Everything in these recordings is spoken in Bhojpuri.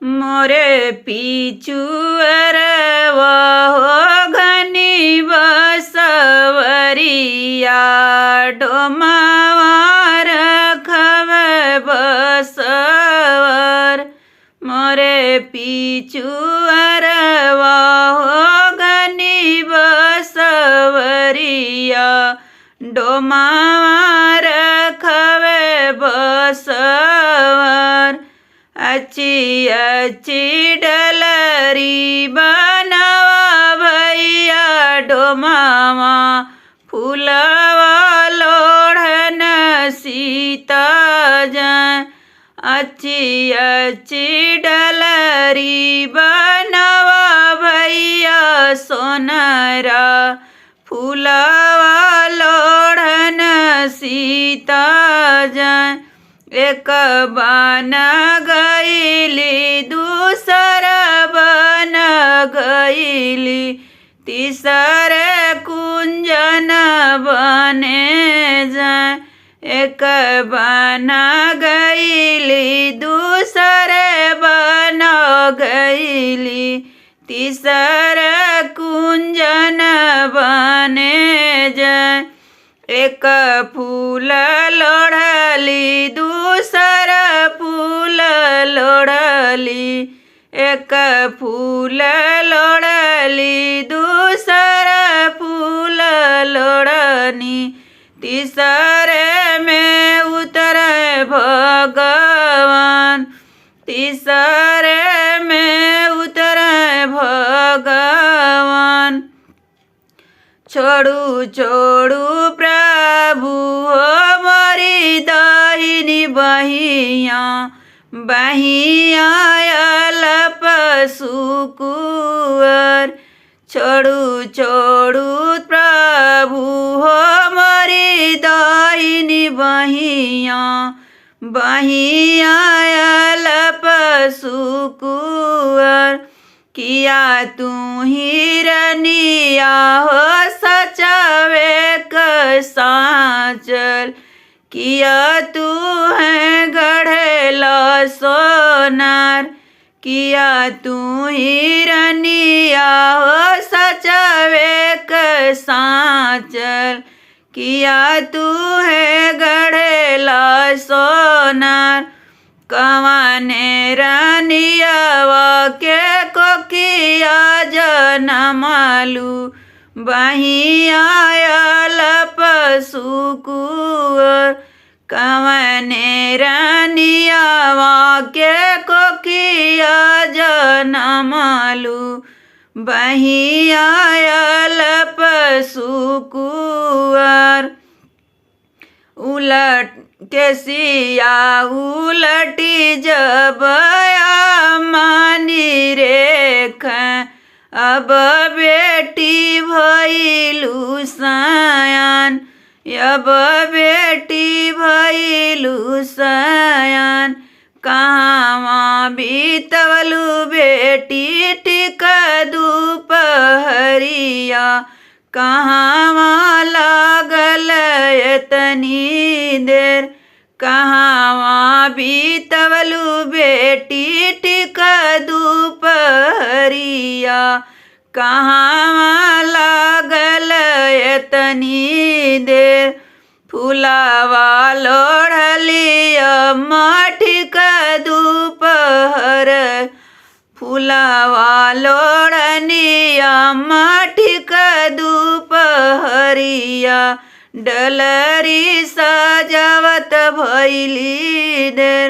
मोरे पीछू अरवा हो घनी बसवरिया डोमावार खवे बसवर। मोरे पीछू अरवा हो घनी बसवरिया डोमावार खवे बसवर। अच्छी अच्छी डलरी बनवा भैया डोमावा फूलवा लोढ़न सीता जाए। अच्छी अच्छी डलरी बनवा भैया सोनरा फूलवा लोढ़न सीता जाए। एक बन गईली दूसरा बन गईली तीसरे कुंजन बने जाए। एक बन गईली दूसरे बन गईली तीसरे कुंजन बने जाए। एक फूल लोढ़ली दूसरा फूल लोढ़ली एक फूल लोढ़ली दूसरा फूल लोढ़नी तीसरे में उतरे भगवान। तीसरे में उतरे भगवान। छोड़ू छोड़ू प्रभु हो मोरी दाहिनी बहिया बहिया अल्प सुकुवर। छोड़ू छोड़ू प्रभु हो मोरी दाहिनी बहिया बहिया अल्प सुकुवर। किया तू हिरनिया हो सचवे साचल। किया तू है गढ़ेला सोनार। किया तू हिरनिया हो सचवे साचल। किया तू है गढ़ेला सोनार। कवाने रानियावा के कोकिया जनमालू बहिया अल्प सुकुवर। कवाने रानियावा के कोकिया जनमालू बहिया अल्प सुकुवर। उलट के सिया उलटी जब मानी रेख अब बेटी भइलू सयान। अब बेटी भइलू सयान। कहाँ बीतवलू बेटी टिक दुपहरिया कहाँ लागल एतनी देर। कहाँ बीतवलू बेटी टिक दुपहरिया कहाँ लागल एतनी देर। फूलवा लोढ़लिया मठिक दुपहर। फूलवा लोढ़निया मठिक दुपहरिया डलरी सजावत भइली देर।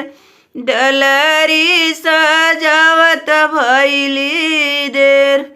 डलरी सजावत भइली देर।